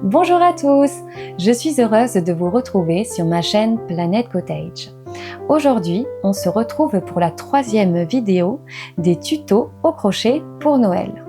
Bonjour à tous, je suis heureuse de vous retrouver sur ma chaîne Planet Cottage. Aujourd'hui, on se retrouve pour la 3e vidéo des tutos au crochet pour Noël.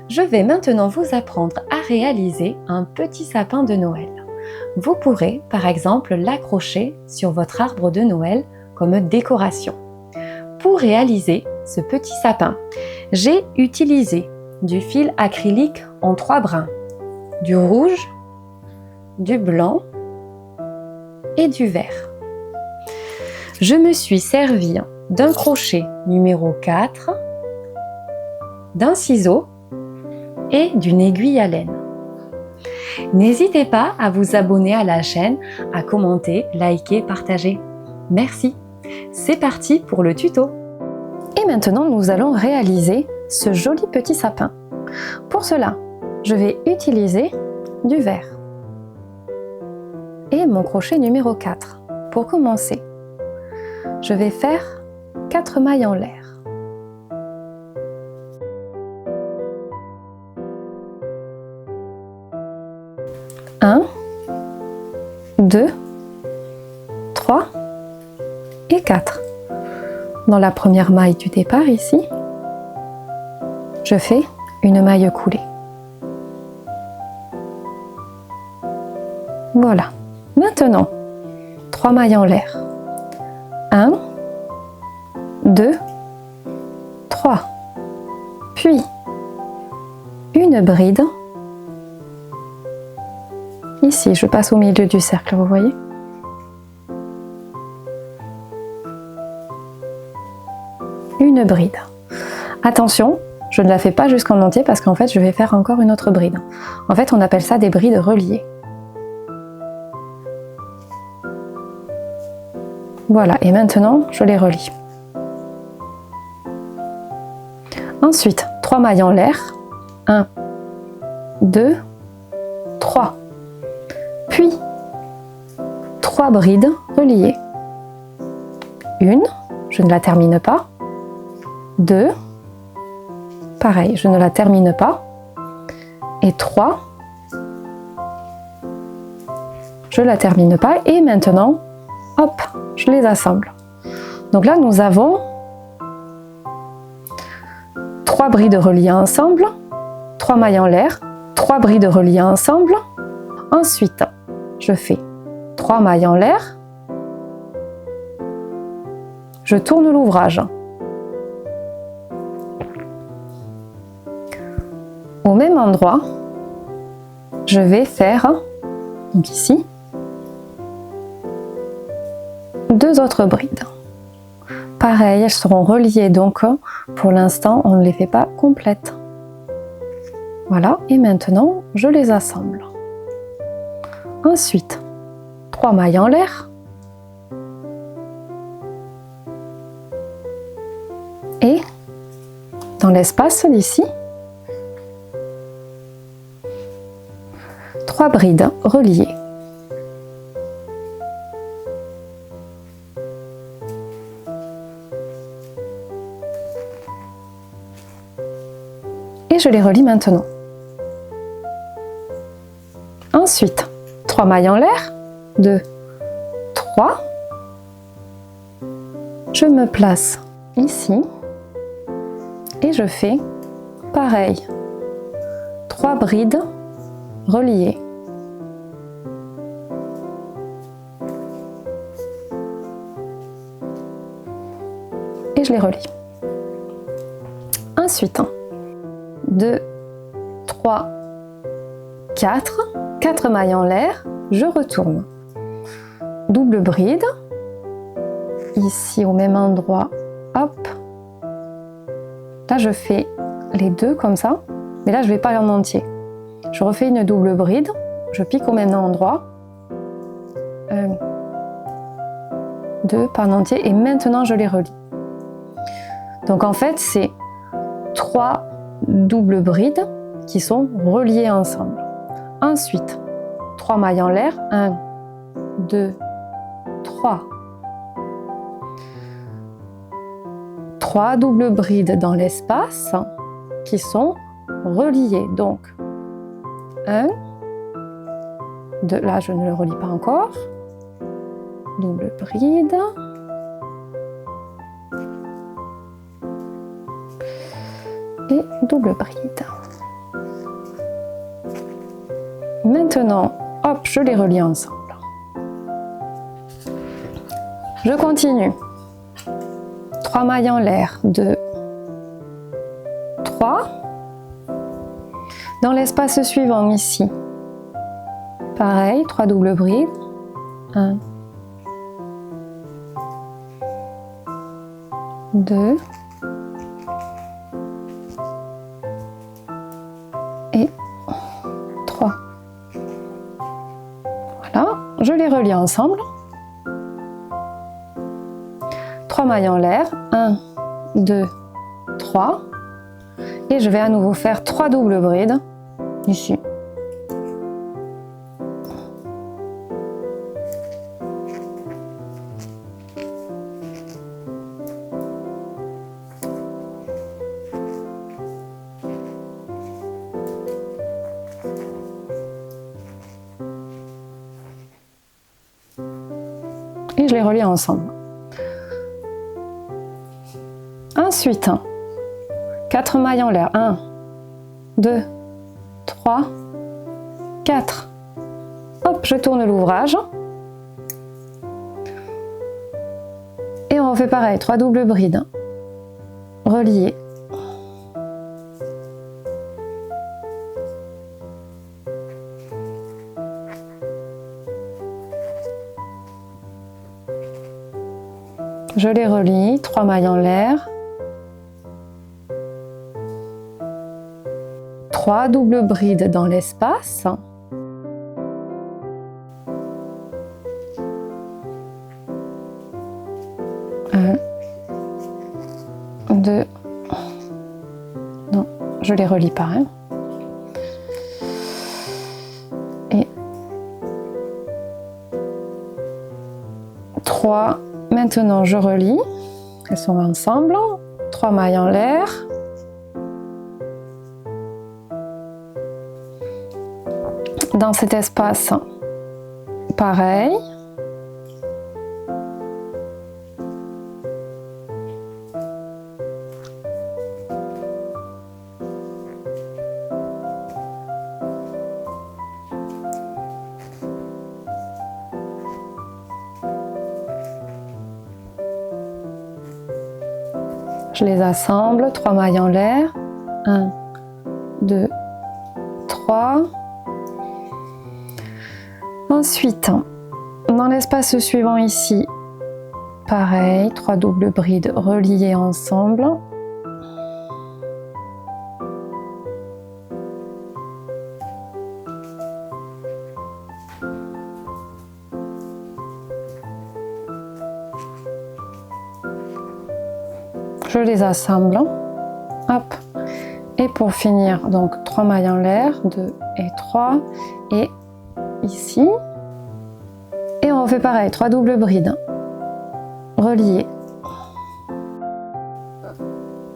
Je vais maintenant vous apprendre à réaliser un petit sapin de Noël. Vous pourrez par exemple l'accrocher sur votre arbre de Noël comme décoration. Pour réaliser ce petit sapin, j'ai utilisé du fil acrylique en 3 brins, du rouge, du blanc et du vert. Je me suis servi d'un crochet numéro 4, d'un ciseau et d'une aiguille à laine. N'hésitez pas à vous abonner à la chaîne, à commenter, liker, partager. Merci. C'est parti pour le tuto. Et maintenant, nous allons réaliser ce joli petit sapin. Pour cela, je vais utiliser du vert et mon crochet numéro 4. Pour commencer, je vais faire 4 mailles en l'air. Un, 2, 3 et 4. Dans la première maille du départ ici, je fais une maille coulée. Voilà. Maintenant, 3 mailles en l'air. 1, 2, 3. Puis, une bride. Ici, je passe au milieu du cercle, vous voyez? Une bride. Attention, je ne la fais pas jusqu'en entier parce qu'en fait, je vais faire encore une autre bride. En fait, on appelle ça des brides reliées. Voilà, et maintenant, je les relie. Ensuite, 3 mailles en l'air. 1, 2, 3. Puis, 3 brides reliées. Une, je ne la termine pas. 2, pareil, je ne la termine pas. Et 3, je la termine pas. Et maintenant, hop, je les assemble. Donc là, nous avons 3 brides reliées ensemble, 3 mailles en l'air, 3 brides reliées ensemble. Ensuite, je fais 3 mailles en l'air, je tourne l'ouvrage. Au même endroit, je vais faire, donc ici, 2 autres brides. Pareil, elles seront reliées, donc pour l'instant, on ne les fait pas complètes. Voilà, et maintenant, je les assemble. Ensuite, 3 mailles en l'air. Et dans l'espace d'ici, 3 brides reliées. Et je les relie maintenant. Ensuite, 3 mailles en l'air, 2, 3. Je me place ici et je fais pareil. 3 brides reliées. Et je les relie. Ensuite, 2, 3, 4 mailles en l'air, je retourne. Double bride, ici au même endroit, hop. Là je fais les 2 comme ça, mais là je vais pas en entier. Je refais une double bride, je pique au même endroit. 1, 2, pas en entier, et maintenant je les relie. Donc en fait c'est 3 doubles brides qui sont reliées ensemble. Ensuite, 3 mailles en l'air, 1, 2, 3. 3 doubles brides dans l'espace qui sont reliées. Donc, 1, 2, là je ne le relie pas encore, double bride, et double bride. Maintenant, hop, je les relie ensemble. Je continue. 3 mailles en l'air, 2, 3. Dans l'espace suivant ici, pareil, 3 doubles brides, 1, 2 et 3. Voilà, je les relie ensemble. 3 mailles en l'air, 1, 2, 3. Et je vais à nouveau faire 3 doubles brides ici. Et je les relie ensemble. Ensuite, 4 mailles en l'air, 1, 2, 3, 4. Hop, je tourne l'ouvrage. Et on refait pareil, 3 doubles brides. Reliées. Je les relie, 3 mailles en l'air. 3 doubles brides dans l'espace. 1, 2, non, je les relie pas. Hein. Et 3, maintenant je relie, elles sont ensemble, 3 mailles en l'air. Dans cet espace, pareil. Je les assemble, 3 mailles en l'air, 1, 2, 3. Ensuite, dans l'espace suivant ici, pareil, 3 doubles brides reliées ensemble. Je les assemble, hop, et pour finir, donc 3 mailles en l'air, 2 et 3, et ici, et on refait pareil, 3 doubles brides, reliées,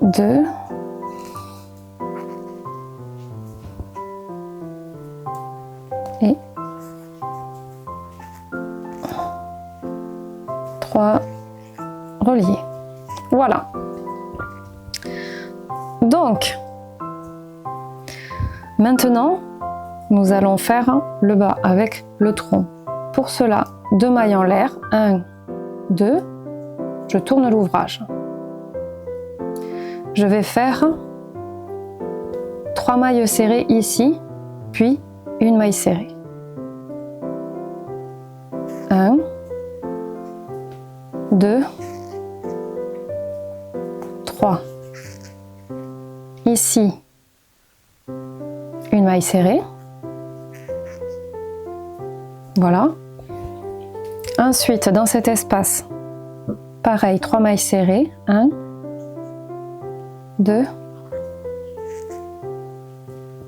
2, et 3 reliées. Voilà. Donc, maintenant, nous allons faire le bas avec le tronc. Pour cela, 2 mailles en l'air, 1, 2, je tourne l'ouvrage. Je vais faire 3 mailles serrées ici, puis une maille serrée. 1, 2, 3. Ici, une maille serrée. Voilà. Ensuite, dans cet espace, pareil, 3 mailles serrées. 1, 2,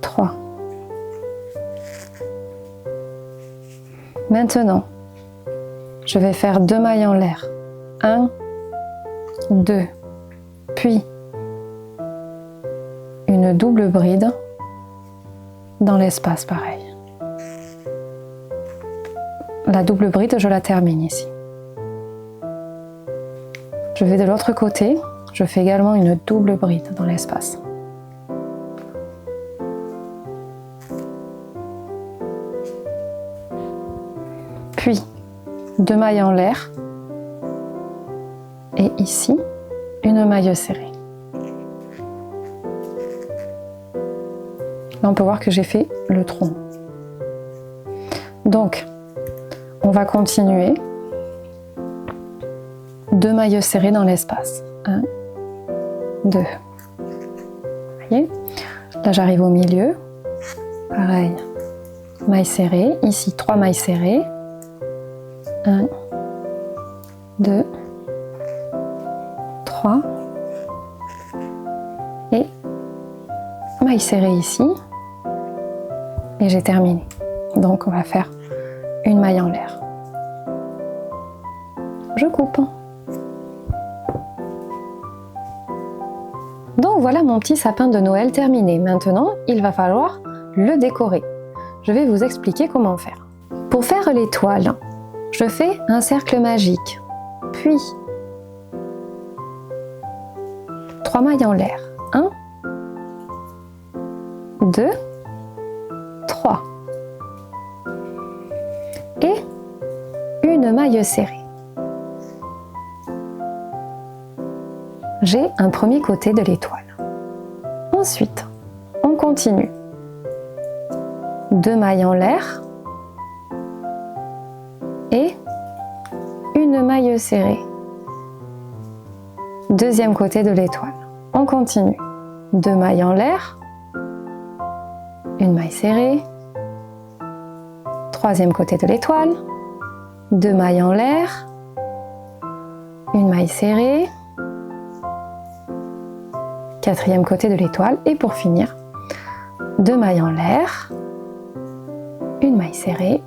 3. Maintenant, je vais faire 2 mailles en l'air. 1, 2, puis une double bride dans l'espace pareil. la double bride, je la termine ici. Je vais de l'autre côté, je fais également une double bride dans l'espace. Puis 2 mailles en l'air et ici une maille serrée. Là on peut voir que j'ai fait le tronc. Donc on va continuer 2 mailles serrées dans l'espace. 1, 2. Vous voyez? Là j'arrive au milieu. Pareil. Maille serrée. Ici 3 mailles serrées. 1, 2, 3. Et maille serrée ici. Et j'ai terminé. Donc on va faire une maille en l'air. Je coupe. Donc voilà mon petit sapin de Noël terminé. Maintenant, il va falloir le décorer. Je vais vous expliquer comment faire. Pour faire l'étoile, je fais un cercle magique, puis 3 mailles en l'air. 1, 2, 3. Et une maille serrée. J'ai un premier côté de l'étoile. Ensuite, on continue. 2 mailles en l'air et une maille serrée. Deuxième côté de l'étoile. On continue. 2 mailles en l'air, une maille serrée. Troisième côté de l'étoile. 2 mailles en l'air, une maille serrée. Quatrième côté de l'étoile et pour finir 2 mailles en l'air, une maille serrée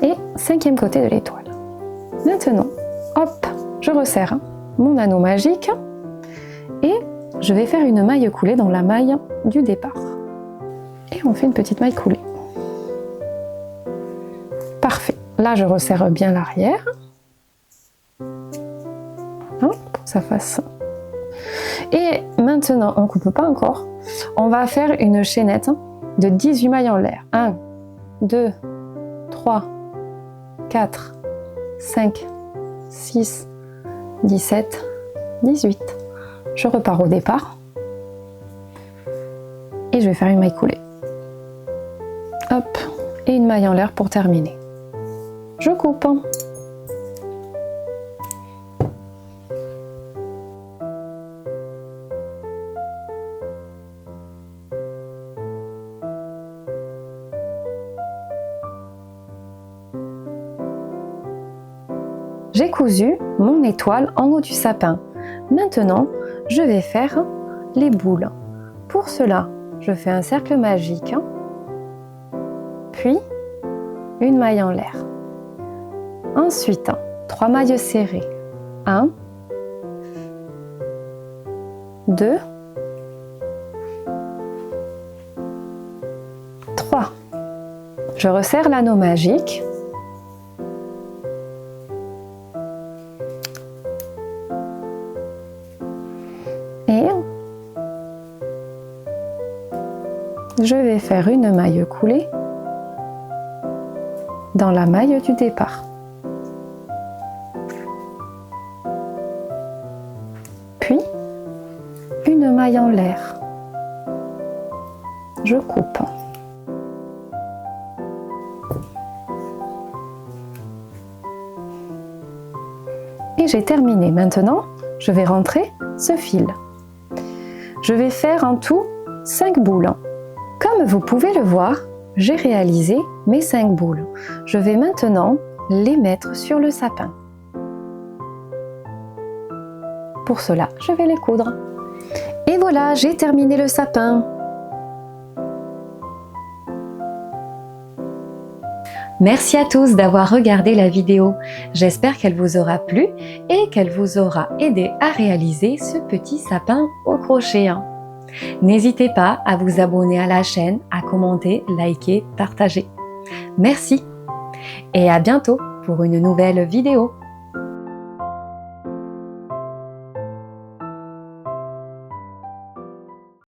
et 5e côté de l'étoile. Maintenant, hop, je resserre mon anneau magique et je vais faire une maille coulée dans la maille du départ. Et on fait une petite maille coulée. Parfait. Là, je resserre bien l'arrière. Pour que ça fasse. Et maintenant, on ne coupe pas encore. On va faire une chaînette de 18 mailles en l'air. 1, 2, 3, 4, 5, 6, 17, 18. Je repars au départ. Et je vais faire une maille coulée. Hop, et une maille en l'air pour terminer. Je coupe. J'ai cousu mon étoile en haut du sapin. Maintenant, je vais faire les boules. Pour cela, je fais un cercle magique, puis une maille en l'air. Ensuite, 3 mailles serrées. 1, 2, 3. Je resserre l'anneau magique. Et je vais faire une maille coulée dans la maille du départ. Puis une maille en l'air. Je coupe. Et j'ai terminé. Maintenant, je vais rentrer ce fil. Je vais faire en tout 5 boules. Comme vous pouvez le voir, j'ai réalisé mes 5 boules. Je vais maintenant les mettre sur le sapin. Pour cela, je vais les coudre. Et voilà, j'ai terminé le sapin. Merci à tous d'avoir regardé la vidéo. J'espère qu'elle vous aura plu et qu'elle vous aura aidé à réaliser ce petit sapin au crochet. N'hésitez pas à vous abonner à la chaîne, à commenter, liker, partager. Merci. et à bientôt pour une nouvelle vidéo.